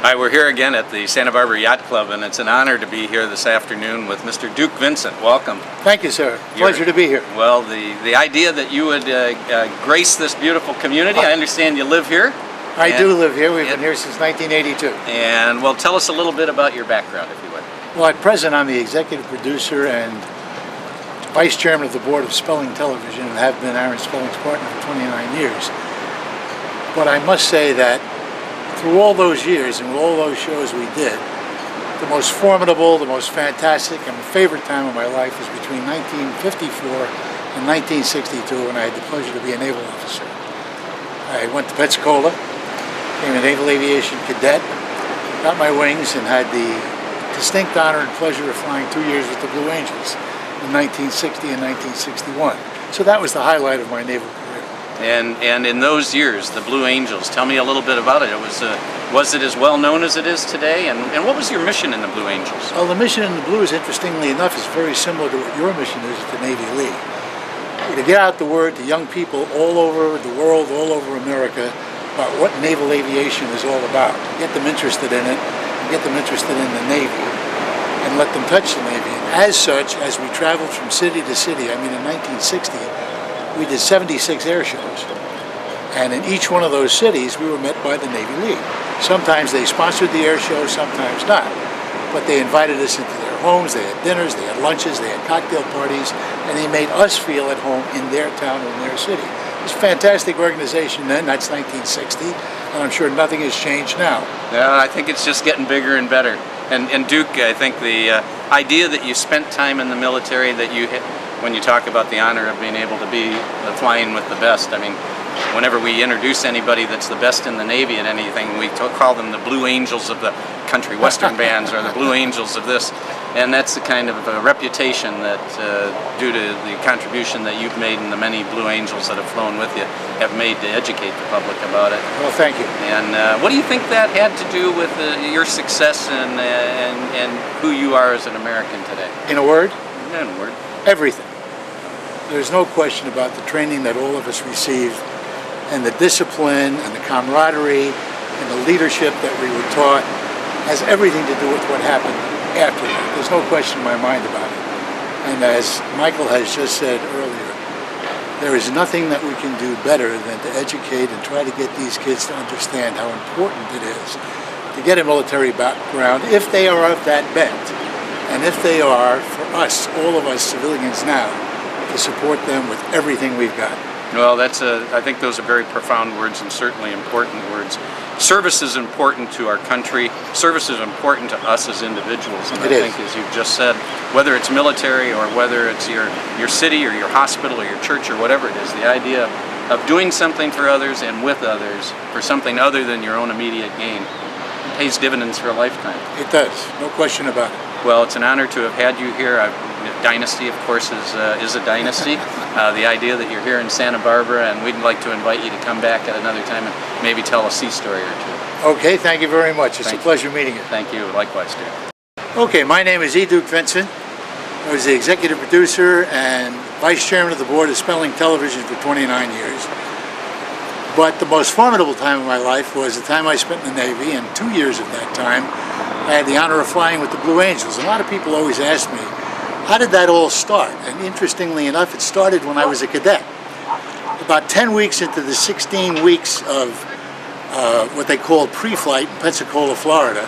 Hi, we're here again at the Santa Barbara Yacht Club, and it's an honor to be here this afternoon with Mr. Duke Vincent. Welcome. Thank you, sir. Pleasure to be here. Well, the idea that you would grace this beautiful community, I understand you live here. I do live here. We've been here since 1982. And, well, tell us a little bit about your background, if you would. Well, at present, I'm the executive producer and vice chairman of the board of Spelling Television and have been Aaron Spelling's partner for 29 years. But I must say that through all those years and all those shows we did, the most formidable, the most fantastic, and my favorite time of my life was between 1954 and 1962 when I had the pleasure to be a naval officer. I went to Pensacola, became a naval aviation cadet, got my wings, and had the distinct honor and pleasure of flying 2 years with the Blue Angels in 1960 and 1961. So that was the highlight of my naval career. And in those years, the Blue Angels, tell me a little bit about it. Was it as well known as it is today? And what was your mission in the Blue Angels? Well, the mission in the Blues, interestingly enough, is very similar to what your mission is at the Navy League. To get out the word to young people all over the world, all over America, about what naval aviation is all about. Get them interested in it, and get them interested in the Navy, and let them touch the Navy. And as such, as we traveled from city to city, I mean in 1960, we did 76 air shows. And in each one of those cities, we were met by the Navy League. Sometimes they sponsored the air show, sometimes not. But they invited us into their homes, they had dinners, they had lunches, they had cocktail parties, and they made us feel at home in their town or in their city. It was a fantastic organization then, that's 1960, and I'm sure nothing has changed now. Yeah, I think it's just getting bigger and better. And Duke, I think the idea that you spent time in the military, that you hit, when you talk about the honor of being able to be flying with the best, I mean, whenever we introduce anybody that's the best in the Navy at anything, we call them the Blue Angels of the country western bands, or the Blue Angels of this. And that's the kind of reputation that, due to the contribution that you've made and the many Blue Angels that have flown with you, have made to educate the public about it. Well, thank you. And what do you think that had to do with your success and who you are as an American today? In a word? In a word. Everything. There's no question about the training that all of us received, and the discipline and the camaraderie and the leadership that we were taught has everything to do with what happened after that. There's no question in my mind about it. And as Michael has just said earlier, there is nothing that we can do better than to educate and try to get these kids to understand how important it is to get a military background if they are of that bent, and if they are, for us, all of us civilians now, to support them with everything we've got. Well, I think those are very profound words and certainly important words. Service is important to our country. Service is important to us as individuals. And I think, as you've just said, whether it's military or whether it's your city or your hospital or your church or whatever it is, the idea of doing something for others and with others for something other than your own immediate gain pays dividends for a lifetime. It does, no question about it. Well, it's an honor to have had you here. Dynasty, of course, is a dynasty. The idea that you're here in Santa Barbara, and we'd like to invite you to come back at another time and maybe tell a sea story or two. Okay, thank you very much. It's a pleasure meeting you. Thank you. Likewise, dear. Okay, my name is E. Duke Vincent. I was the executive producer and vice chairman of the board of Spelling Television for 29 years. But the most formidable time of my life was the time I spent in the Navy, and 2 years of that time I had the honor of flying with the Blue Angels. A lot of people always ask me, how did that all start? And interestingly enough, it started when I was a cadet. About 10 weeks into the 16 weeks of what they called pre-flight in Pensacola, Florida,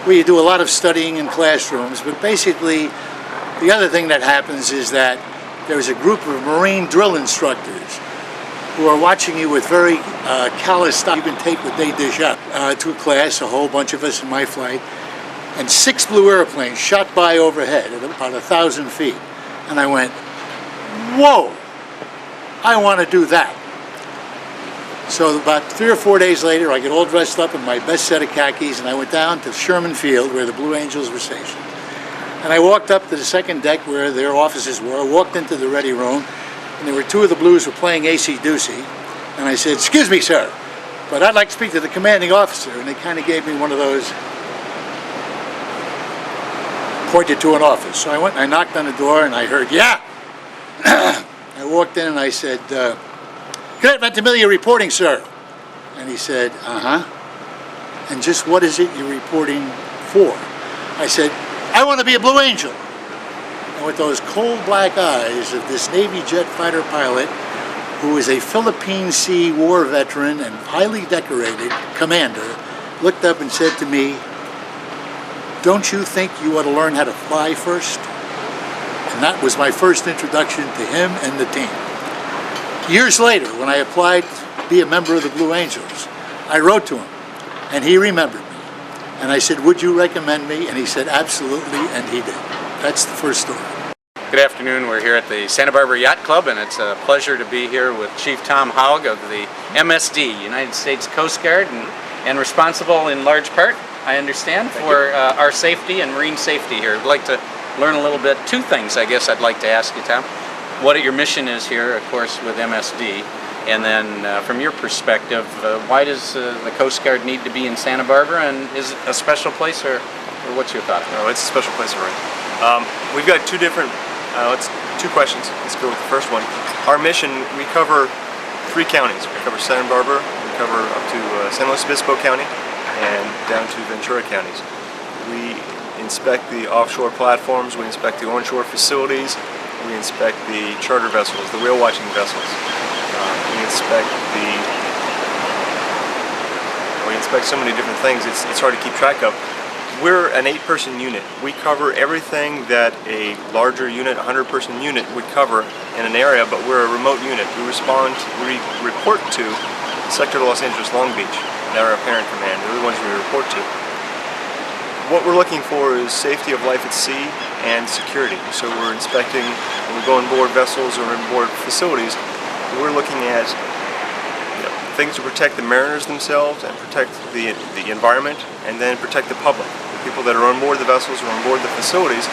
where you do a lot of studying in classrooms, but basically the other thing that happens is that there's a group of Marine drill instructors who are watching you with very callous style. You can take what they dish up to a class, a whole bunch of us in my flight, and 6 blue airplanes shot by overhead at about 1,000 feet. And I went, whoa, I want to do that. So about 3 or 4 days later, I get all dressed up in my best set of khakis, and I went down to Sherman Field where the Blue Angels were stationed. And I walked up to the second deck where their offices were, walked into the ready room, and there were 2 of the Blues who were playing AC/DC. And I said, excuse me, sir, but I'd like to speak to the commanding officer. And they kind of gave me one of those, pointed to an office. So I went and I knocked on the door and I heard, yeah. I walked in and I said, Cadet Ventimiglia reporting, sir. And he said, uh-huh. and just what is it you're reporting for? I said, I want to be a Blue Angel. And with those cold black eyes of this Navy jet fighter pilot, who is a Philippine Sea War veteran and highly decorated commander, looked up and said to me, don't you think you ought to learn how to fly first? And that was my first introduction to him and the team. Years later, when I applied to be a member of the Blue Angels, I wrote to him, and he remembered me. And I said, would you recommend me? And he said, absolutely, and he did. That's the first story. Good afternoon. We're here at the Santa Barbara Yacht Club, and it's a pleasure to be here with Chief Tom Haug of the MSD, United States Coast Guard, and responsible in large part, I understand, for our safety and marine safety here. I'd like to learn a little bit. Two things, I guess, I'd like to ask you, Tom. What your mission is here, of course, with MSD, and then from your perspective, why does the Coast Guard need to be in Santa Barbara, and is it a special place, or what's your thought? No, it's a special place, all right. We've got two questions. Let's go with the first one. Our mission, we cover 3 counties. We cover Santa Barbara, we cover up to San Luis Obispo County, and down to Ventura counties. We inspect the offshore platforms, we inspect the onshore facilities, we inspect the charter vessels, the whale watching vessels. We inspect so many different things, it's hard to keep track of. We're an 8-person unit. We cover everything that a larger unit, 100-person unit would cover in an area, but we're a remote unit. We report to Sector Los Angeles Long Beach. They're our parent command. They're the ones we report to. What we're looking for is safety of life at sea and security. So we're inspecting, when we go on board vessels or on board facilities, we're looking at things to protect the mariners themselves and protect the environment, and then protect the public, the people that are on board the vessels or on board the facilities,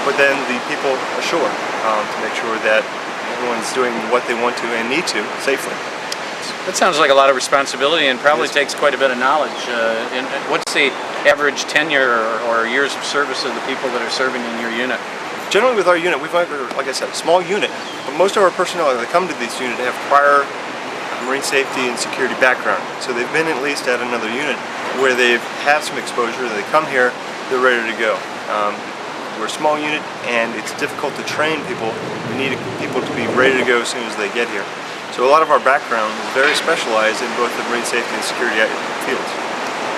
but then the people ashore, to make sure that everyone's doing what they want to and need to safely. That sounds like a lot of responsibility, and probably takes quite a bit of knowledge. What's the average tenure or years of service of the people that are serving in your unit? Generally with our unit, we've got, like I said, a small unit, but most of our personnel that come to this unit have prior marine safety and security background. So they've been at least at another unit where they've had some exposure. They come here, they're ready to go. We're a small unit, and it's difficult to train people. We need people to be ready to go as soon as they get here. So a lot of our background is very specialized in both the marine safety and security fields.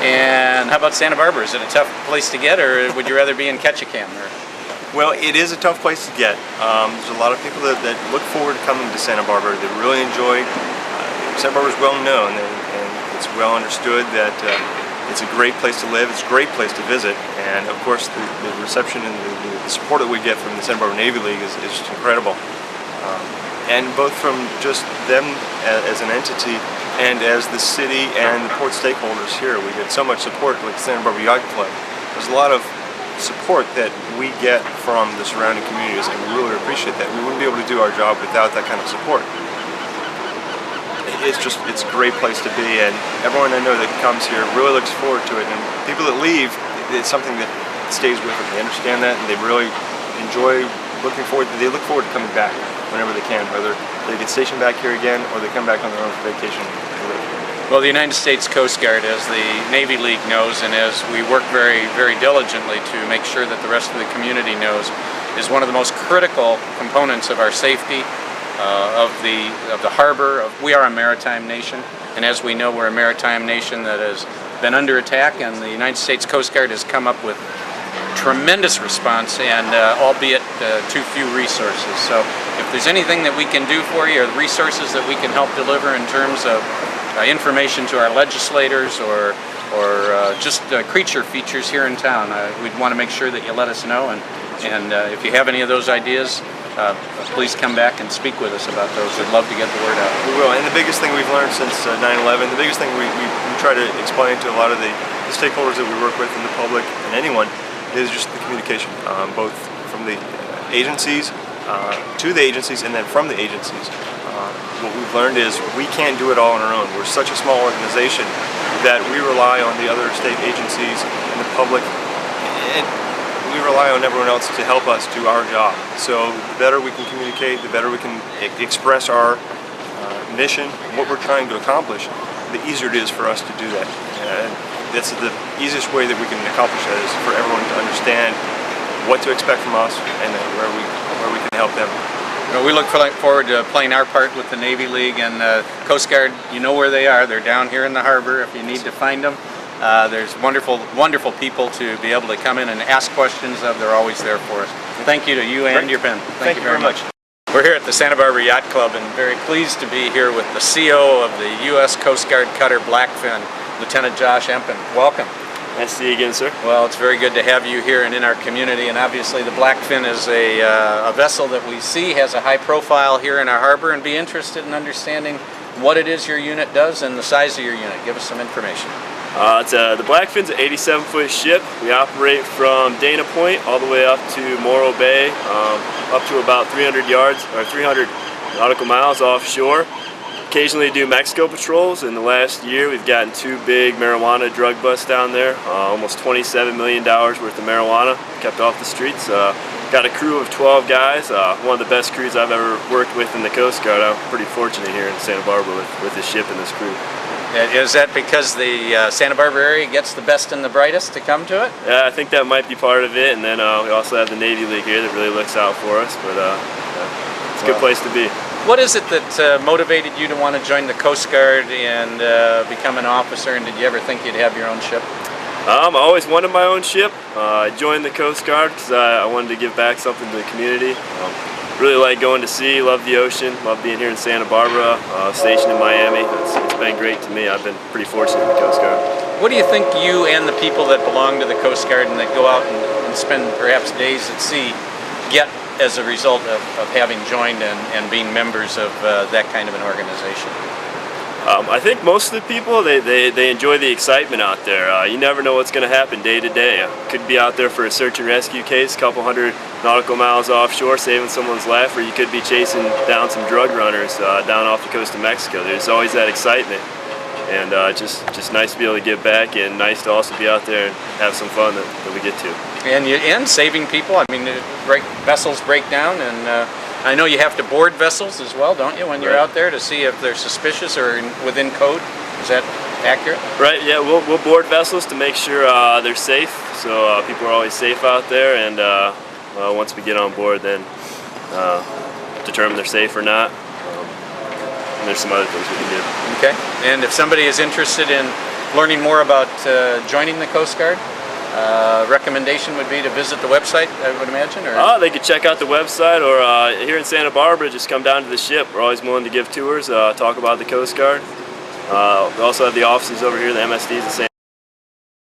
And how about Santa Barbara? Is it a tough place to get, or would you rather be in Ketchikan? Well, it is a tough place to get. There's a lot of people that look forward to coming to Santa Barbara. They really enjoy. Santa Barbara is well known, and it's well understood that it's a great place to live. It's a great place to visit, and of course the reception and the support that we get from the Santa Barbara Navy League is just incredible. And both from just them as an entity and as the city and the port stakeholders here, we get so much support, like the Santa Barbara Yacht Club. There's a lot of support that we get from the surrounding communities, and we really appreciate that. We wouldn't be able to do our job without that kind of support. It's a great place to be, and everyone I know that comes here really looks forward to it. And people that leave, it's something that stays with them. They understand that, and they really enjoy looking forward. They look forward to coming back whenever they can, whether they get stationed back here again or they come back on their own vacation to live. Well, the United States Coast Guard, as the Navy League knows, and as we work very, very diligently to make sure that the rest of the community knows, is one of the most critical components of our safety. Of the harbor. We are a maritime nation, and as we know, we're a maritime nation that has been under attack, and the United States Coast Guard has come up with tremendous response, and albeit too few resources. So if there's anything that we can do for you, or the resources that we can help deliver in terms of information to our legislators, or just creature features here in town, we'd want to make sure that you let us know, and if you have any of those ideas, please come back and speak with us about those. We'd love to get the word out. We will, and the biggest thing we've learned since 9/11, the biggest thing we try to explain to a lot of the stakeholders that we work with, and the public, and anyone, is just the communication, both from the agencies to the agencies, and then from the agencies. What we've learned is we can't do it all on our own. We're such a small organization that we rely on the other state agencies and the public, and we rely on everyone else to help us do our job. So the better we can communicate, the better we can express our mission, what we're trying to accomplish, the easier it is for us to do that. And that's the easiest way that we can accomplish that, is for everyone to understand what to expect from us and where we can help them. Well, we look forward to playing our part with the Navy League and Coast Guard. You know where they are. They're down here in the harbor if you need to find them. There's wonderful people to be able to come in and ask questions of. They're always there for us. Thank you to you and your pen. Thank you very much. We're here at the Santa Barbara Yacht Club and very pleased to be here with the CO of the U.S. Coast Guard cutter Blackfin, Lieutenant Josh Empen. Welcome. Nice to see you again, sir. Well, it's very good to have you here and in our community, and obviously the Blackfin is a vessel that we see has a high profile here in our harbor, and be interested in understanding what it is your unit does and the size of your unit. Give us some information. The Blackfin's an 87-foot ship. We operate from Dana Point all the way up to Morro Bay, up to about 300 yards or 300 nautical miles offshore. Occasionally do Mexico patrols. In the last year, we've gotten 2 big marijuana drug busts down there. Almost $27 million worth of marijuana kept off the streets. Got a crew of 12 guys. One of the best crews I've ever worked with in the Coast Guard. I'm pretty fortunate here in Santa Barbara with this ship and this crew. Is that because the Santa Barbara area gets the best and the brightest to come to it? Yeah, I think that might be part of it. And then we also have the Navy League here that really looks out for us. But it's a good place to be. What is it that motivated you to want to join the Coast Guard and become an officer, and did you ever think you'd have your own ship? I always wanted my own ship. I joined the Coast Guard because I wanted to give back something to the community. Really like going to sea, love the ocean, love being here in Santa Barbara, stationed in Miami. It's been great to me. I've been pretty fortunate in the Coast Guard. What do you think you and the people that belong to the Coast Guard and that go out and spend perhaps days at sea get as a result of having joined and being members of that kind of an organization? I think most of the people, they enjoy the excitement out there. You never know what's going to happen day to day. Could be out there for a search and rescue case, a couple hundred nautical miles offshore, saving someone's life, or you could be chasing down some drug runners down off the coast of Mexico. There's always that excitement, and just nice to be able to give back, and nice to also be out there and have some fun that we get to. And saving people. I mean, vessels break down, and I know you have to board vessels as well, don't you, when you're out there to see if they're suspicious or within code? Is that accurate? Right, yeah, we'll board vessels to make sure they're safe, so people are always safe out there, and once we get on board, then determine they're safe or not. And there's some other things we can do. Okay, and if somebody is interested in learning more about joining the Coast Guard, recommendation would be to visit the website, I would imagine? Or? They could check out the website, or here in Santa Barbara, just come down to the ship. We're always willing to give tours, talk about the Coast Guard. We also have the offices over here, the MSDs in Santa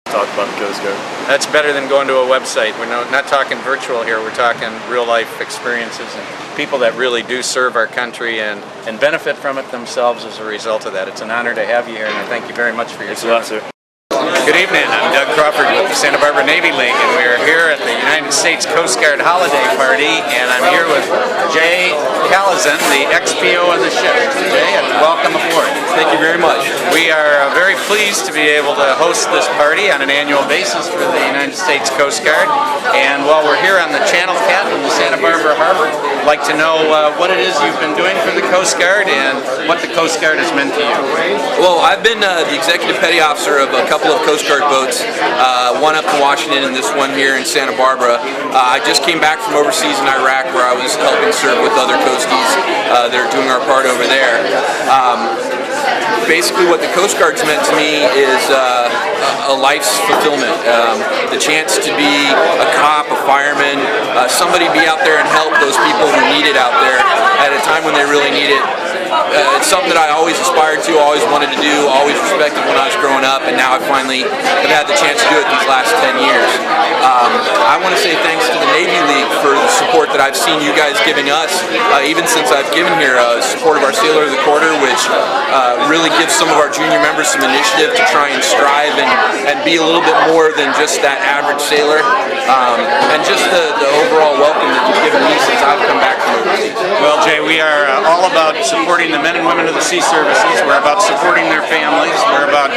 Barbara, talk about the Coast Guard. That's better than going to a website. We're not talking virtual here, we're talking real-life experiences and people that really do serve our country and benefit from it themselves as a result of that. It's an honor to have you here, and I thank you very much for your service. Thanks a lot, sir. Good evening, I'm Doug Crawford with the Santa Barbara Navy League, and we are here at the United States Coast Guard holiday party, and I'm here with Jay Callazan, the XPO of the ship. Jay, welcome aboard. Thank you very much. We are very pleased to be able to host this party on an annual basis for the United States Coast Guard, and while we're here on the Channel Cat in the Santa Barbara Harbor, I'd like to know what it is you've been doing for the Coast Guard and what the Coast Guard has meant to you. Well, I've been the executive petty officer of a couple of Coast Guard boats, one up in Washington and this one here in Santa Barbara. I just came back from overseas in Iraq, where I was helping serve with other Coasties that are doing our part over there. Basically what the Coast Guard's meant to me is a life's fulfillment. The chance to be a cop, a fireman, somebody be out there and help those people who need it out there at a time when they really need it. It's something that I always aspired to, always wanted to do, always respected when I was growing up, and now I finally have had the chance to do it these last 10 years. I want to say thanks to the Navy League for the support that I've seen you guys giving us, even since I've given here support of our Sailor of the Quarter, which really gives some of our junior members some initiative to try and strive and be a little bit more than just that average sailor, and just the overall welcome that you've given me since I've come back from overseas. Well, Jay, we are all about supporting the men and women of the sea services. We're about supporting their families. We're about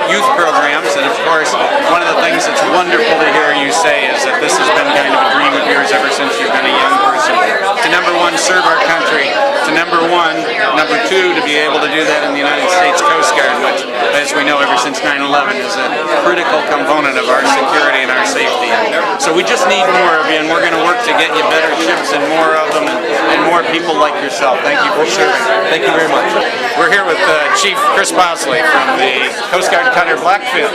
youth programs, and of course, one of the things that's wonderful to hear you say is that this has been kind of a dream of yours ever since you've been a young person. To number one, serve our country. To number one, Number two, to be able to do that in the United States Coast Guard, which, as we know, ever since 9/11 is a critical component of our security and our safety. So we just need more of you, and we're going to work to get you better ships and more of them, and more people like yourself. Thank you for serving. Thank you very much. We're here with Chief Chris Bosley from the Coast Guard cutter Blackfin,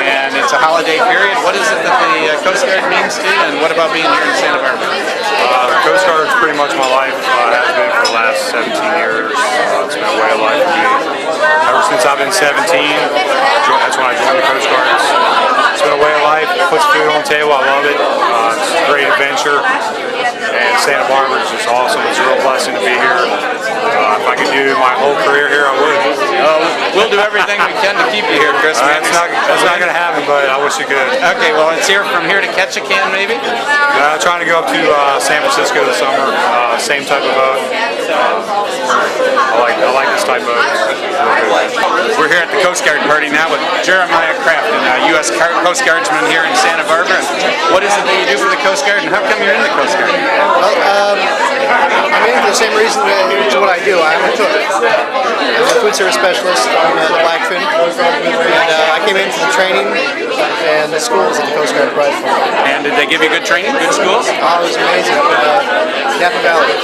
and it's a holiday period. What is it that the Coast Guard means to you, and what about being here in Santa Barbara? The Coast Guard is pretty much my life. Has been for the last 17 years. It's been a way of life for me. Ever since I've been 17, that's when I joined the Coast Guard. It's been a way of life. It puts food on the table. I love it. It's a great adventure. And Santa Barbara is just awesome. It's a real blessing to be here. If I could do my whole career here, I would. We'll do everything we can to keep you here, Chris. That's not going to happen, but I wish it could. Okay, well, it's here from here to Ketchikan, maybe? Trying to go up to San Francisco this summer. Same type of boat. I like this type of boat. We're here at the Coast Guard party now with Jeremiah Crafton, a U.S. Coast Guardsman here in Santa Barbara. What is it that you do for the Coast Guard, and how come you're in the Coast Guard? Well, I'm in for the same reason as what I do. I'm a cook. I'm a food service specialist on the Blackfin, and I came in for the training and the schools that the Coast Guard provides for me. And did they give you good training, good schools? Oh, it was amazing up in Napa Valley.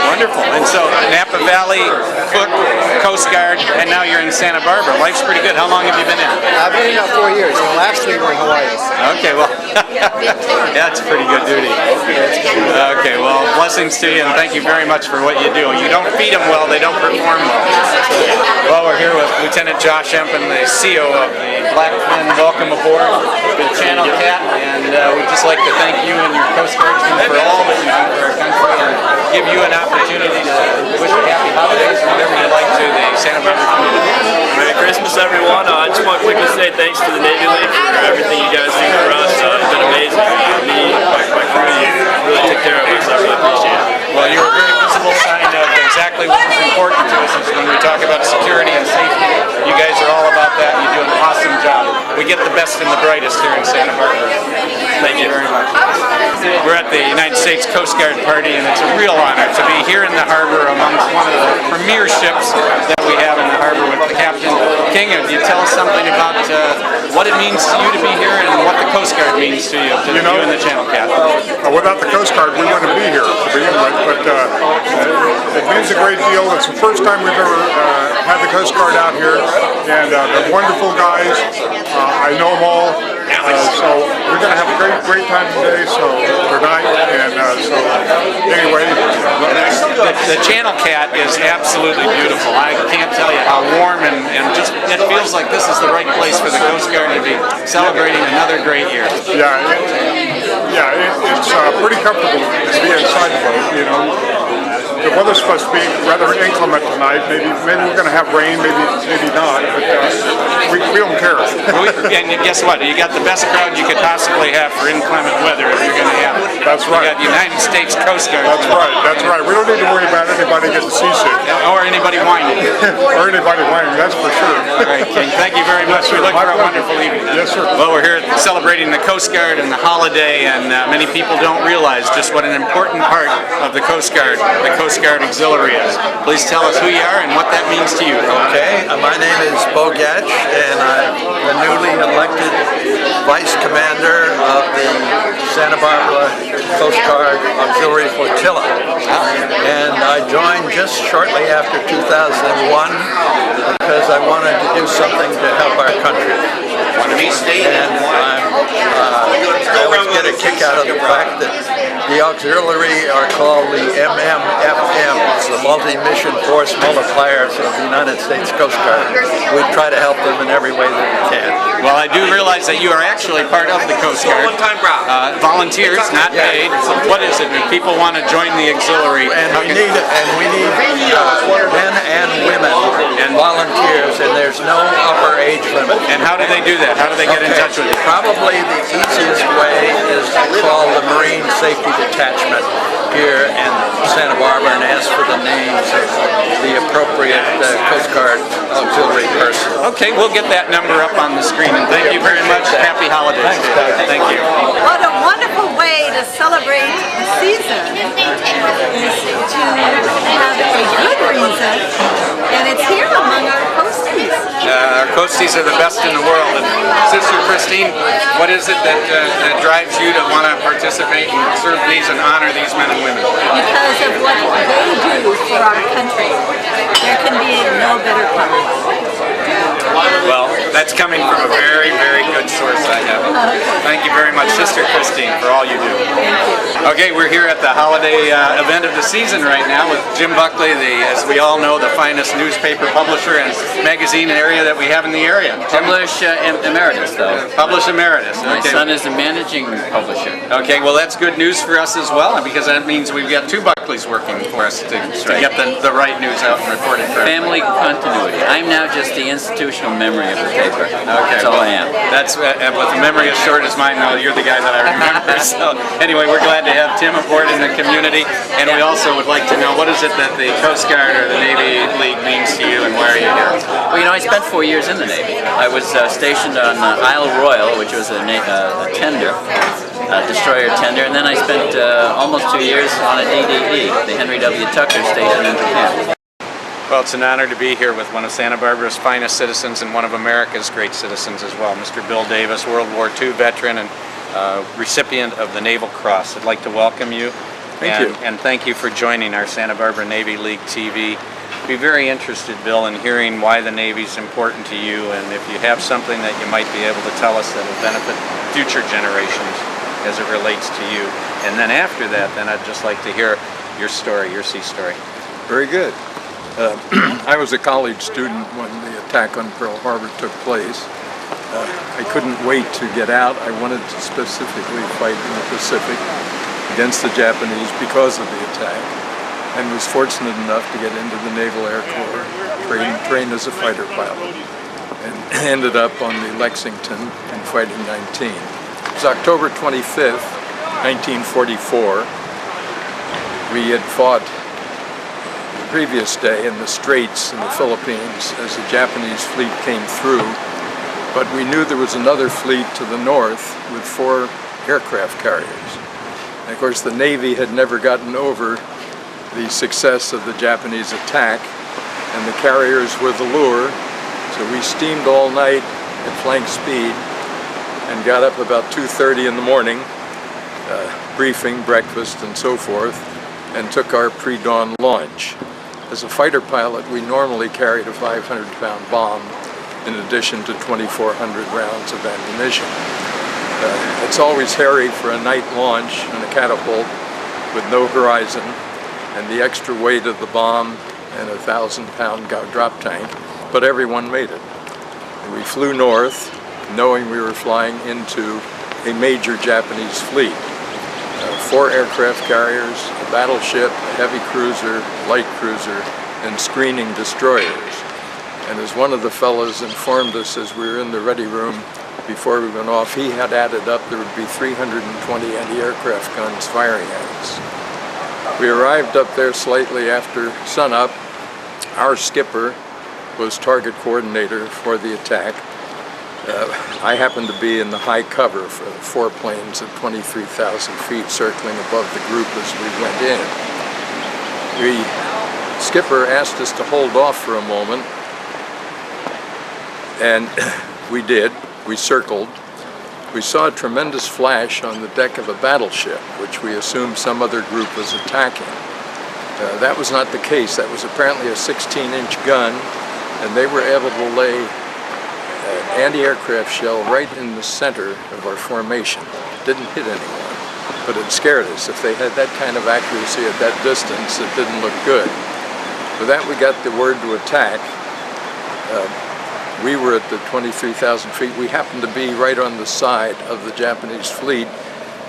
Wonderful. And so Napa Valley, cook, Coast Guard, and now you're in Santa Barbara. Life's pretty good. How long have you been in? I've been in about 4 years. The last 3 were in Hawaii. Okay, well, that's pretty good duty. Okay, well, blessings to you, and thank you very much for what you do. You don't feed them well, they don't perform well. Well, we're here with Lieutenant Josh Empen, the CO of the Blackfin. Welcome aboard the Channel Cat, and we'd just like to thank you and your Coast Guardsmen for all that you do for our country, and give you an opportunity to wish happy holidays or whatever you like to the Santa Barbara community. Merry Christmas, everyone. I just want to quickly say thanks to the Navy League for everything you guys do for us. It's been amazing. Me, my crew, you really took care of us. I really appreciate it. Well, you're a very visible sign of exactly what is important to us is when we talk about security and safety. You guys are all about that. You do an awesome job. We get the best and the brightest here in Santa Barbara. Thank you very much. We're at the United States Coast Guard party, and it's a real honor to be here in the harbor amongst one of the premier ships that we have in the harbor with the Captain King. Can you tell us something about what it means to you to be here and what the Coast Guard means to you, you and the Channel Cat? Without the Coast Guard, we wouldn't be here to begin with, but it means a great deal. It's the first time we've ever had the Coast Guard out here, and they're wonderful guys. I know them all, so we're going to have a great time today, tonight, and so anyway. The Channel Cat is absolutely beautiful. I can't tell you how warm and just it feels like this is the right place for the Coast Guard to be celebrating another great year. It's pretty comfortable to be inside the boat, The weather's supposed to be rather inclement tonight. Maybe we're going to have rain, maybe not, but we don't care. And guess what? You got the best crowd you could possibly have for inclement weather if you're going to have it. That's right. You got United States Coast Guard. That's right. We don't need to worry about anybody getting seasick. Or anybody whining. Or anybody whining, that's for sure. All right, King. Thank you very much. We look for a wonderful evening. Yes, sir. Well, we're here celebrating the Coast Guard and the holiday, and many people don't realize just what an important part of the Coast Guard Auxiliary is. Please tell us who you are and what that means to you. Okay, my name is Bo Gatch, and I'm the newly elected Vice Commander of the Santa Barbara Coast Guard Auxiliary Flotilla. And I joined just shortly after 2001 because I wanted to do something to help our country. And I always get a kick out of the fact that the auxiliary are called the MMFMs, the Multi-Mission Force Multipliers of the United States Coast Guard. We try to help them in every way that we can. Well, I do realize that you are actually part of the Coast Guard. Volunteers, not paid. What is it? If people want to join the auxiliary, And we need men and women and volunteers, and there's no upper age limit. and how do they do that? How do they get in touch with you? Probably the easiest way is to call the Marine Safety Detachment here in Santa Barbara and ask for the names of the appropriate Coast Guard auxiliary person. Okay, we'll get that number up on the screen, and thank you very much. Happy holidays. Thanks, Doug. Thank you. What a wonderful way to celebrate the season is to have a good reason Ghosties are the best in the world. And Sister Christine, what is it that drives you to want to participate and serve these and honor these men and women? Because of what they do for our country. There can be no better cause. Well, that's coming from a very, very good source, I have. Thank you very much, Sister Christine, for all you do. Okay, we're here at the holiday event of the season right now with Jim Buckley, as we all know, the finest newspaper publisher and magazine area that we have in the area. Publish Emeritus, though. Publish Emeritus. My Okay. son is the managing publisher. Okay, well that's good news for us as well, because that means we've got two Buckleys working for us to get the right news out and report it for Family continuity. I'm now just the institutional memory of the paper. Okay, That's all I am. That's with a memory as short as mine. Now you're the guy that I remember. So anyway, we're glad to have Tim aboard in the community, and we also would like to know, what is it that the Coast Guard or the Navy League means to you, and why are you here? Well, you know, I spent 4 years in the Navy. I was stationed on Isle Royal, which was a tender, destroyer tender, and then I spent almost 2 years on a DDE, the Henry W. Tucker station in Japan. Well, it's an honor to be here with one of Santa Barbara's finest citizens and one of America's great citizens as well, Mr. Bill Davis, World War II veteran and recipient of the Naval Cross. I'd like to welcome you. Thank you. And thank you for joining our Santa Barbara Navy League TV. Be very interested, Bill, in hearing why the Navy's important to you, and if you have something that you might be able to tell us that will benefit future generations as it relates to you. And then after that, then I'd just like to hear your story, your sea story. Very good. I was a college student when the attack on Pearl Harbor took place. I couldn't wait to get out. I wanted to specifically fight in the Pacific against the Japanese because of the attack, and was fortunate enough to get into the Naval Air Corps, trained as a fighter pilot, and ended up on the Lexington in Fighting 19. It was October 25th, 1944. We had fought previous day in the Straits in the Philippines as the Japanese fleet came through, but we knew there was another fleet to the north with 4 aircraft carriers. And of course the Navy had never gotten over the success of the Japanese attack, and the carriers were the lure, so we steamed all night at flank speed and got up about 2:30 in the morning, briefing, breakfast, and so forth, and took our pre-dawn launch. As a fighter pilot, we normally carried a 500-pound bomb in addition to 2,400 rounds of ammunition. It's always hairy for a night launch in a catapult with no horizon and the extra weight of the bomb and a 1,000-pound drop tank, but everyone made it. And we flew north, knowing we were flying into a major Japanese fleet. 4 aircraft carriers, a battleship, a heavy cruiser, light cruiser, and screening destroyers. And as one of the fellows informed us as we were in the ready room before we went off, he had added up there would be 320 anti-aircraft guns firing at us. We arrived up there slightly after sunup. Our skipper was target coordinator for the attack. I happened to be in the high cover for the 4 planes at 23,000 feet circling above the group as we went in. The skipper asked us to hold off for a moment, and we did. We circled. We saw a tremendous flash on the deck of a battleship, which we assumed some other group was attacking. That was not the case. That was apparently a 16-inch gun, and they were able to lay an anti-aircraft shell right in the center of our formation. Didn't hit anyone, but it scared us. If they had that kind of accuracy at that distance, it didn't look good. With that, we got the word to attack. We were at the 23,000 feet. We happened to be right on the side of the Japanese fleet,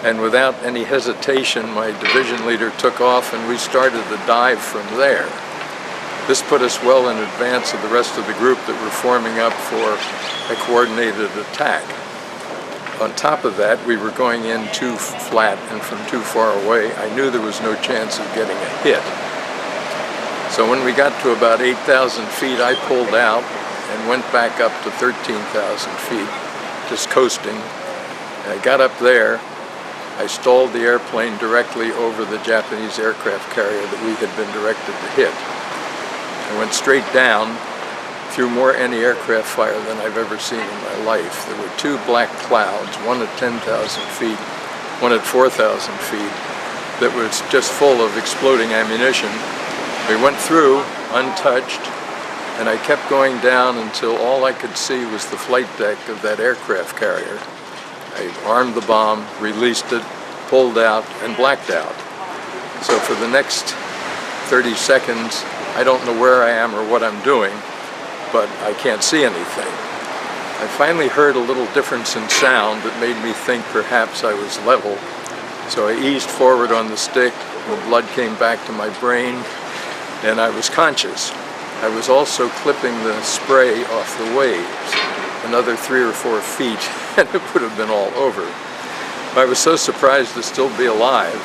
and without any hesitation, my division leader took off and we started the dive from there. This put us well in advance of the rest of the group that were forming up for a coordinated attack. On top of that, we were going in too flat and from too far away. I knew there was no chance of getting a hit. So when we got to about 8,000 feet, I pulled out and went back up to 13,000 feet, just coasting. And I got up there. I stalled the airplane directly over the Japanese aircraft carrier that we had been directed to hit. I went straight down through more anti-aircraft fire than I've ever seen in my life. There were two black clouds, one at 10,000 feet, one at 4,000 feet, that was just full of exploding ammunition. We went through untouched, and I kept going down until all I could see was the flight deck of that aircraft carrier. I armed the bomb, released it, pulled out, and blacked out. So for the next 30 seconds, I don't know where I am or what I'm doing, but I can't see anything. I finally heard a little difference in sound that made me think perhaps I was level. So I eased forward on the stick, the blood came back to my brain, and I was conscious. I was also clipping the spray off the waves, another 3 or 4 feet, and it would have been all over. I was so surprised to still be alive,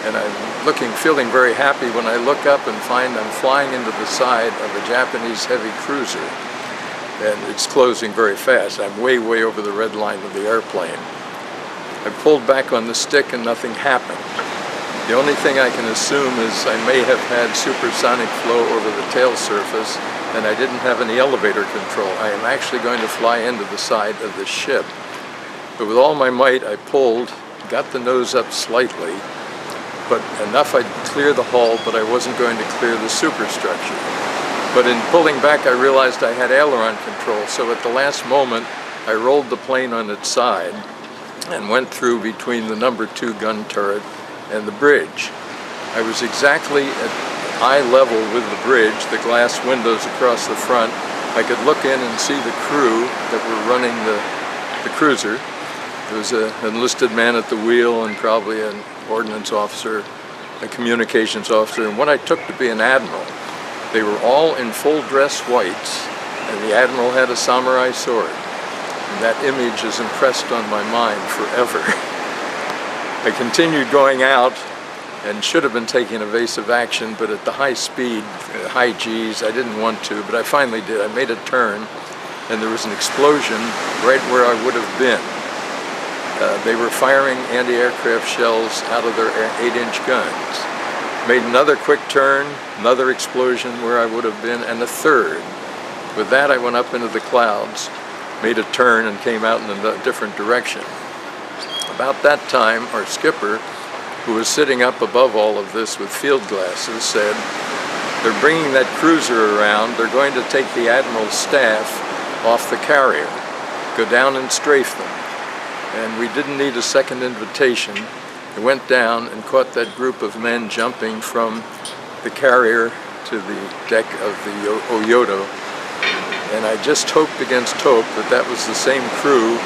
and I'm feeling very happy when I look up and find I'm flying into the side of a Japanese heavy cruiser, and it's closing very fast. I'm way, way over the red line of the airplane. I pulled back on the stick and nothing happened. The only thing I can assume is I may have had supersonic flow over the tail surface, and I didn't have any elevator control. I am actually going to fly into the side of the ship. But with all my might, I pulled, got the nose up slightly, but enough I'd clear the hull, but I wasn't going to clear the superstructure. But in pulling back, I realized I had aileron control, so at the last moment, I rolled the plane on its side and went through between the number 2 gun turret and the bridge. I was exactly at eye level with the bridge, the glass windows across the front. I could look in and see the crew that were running the cruiser. There was an enlisted man at the wheel and probably an ordnance officer, a communications officer, and what I took to be an admiral. They were all in full dress whites, and the admiral had a samurai sword. And that image is impressed on my mind forever. I continued going out and should have been taking evasive action, but at the high speed, high G's, I didn't want to, but I finally did. I made a turn, and there was an explosion right where I would have been. They were firing anti-aircraft shells out of their 8-inch guns. Made another quick turn, another explosion where I would have been, and a third. With that, I went up into the clouds, made a turn, and came out in a different direction. About that time, our skipper, who was sitting up above all of this with field glasses, said, "They're bringing that cruiser around. They're going to take the admiral's staff off the carrier. Go down and strafe them." And we didn't need a second invitation. I went down and caught that group of men jumping from the carrier to the deck of the Oyoto. And I just hoped against hope that that was the same crew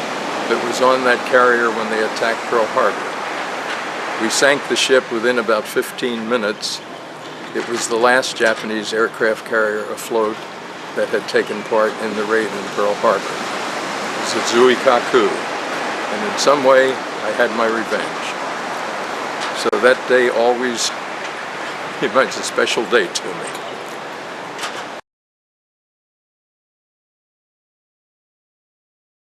that was on that carrier when they attacked Pearl Harbor. We sank the ship within about 15 minutes. It was the last Japanese aircraft carrier afloat that had taken part in the raid in Pearl Harbor. It was at Zuikaku, and in some way I had my revenge. So that day always remains a special day to me.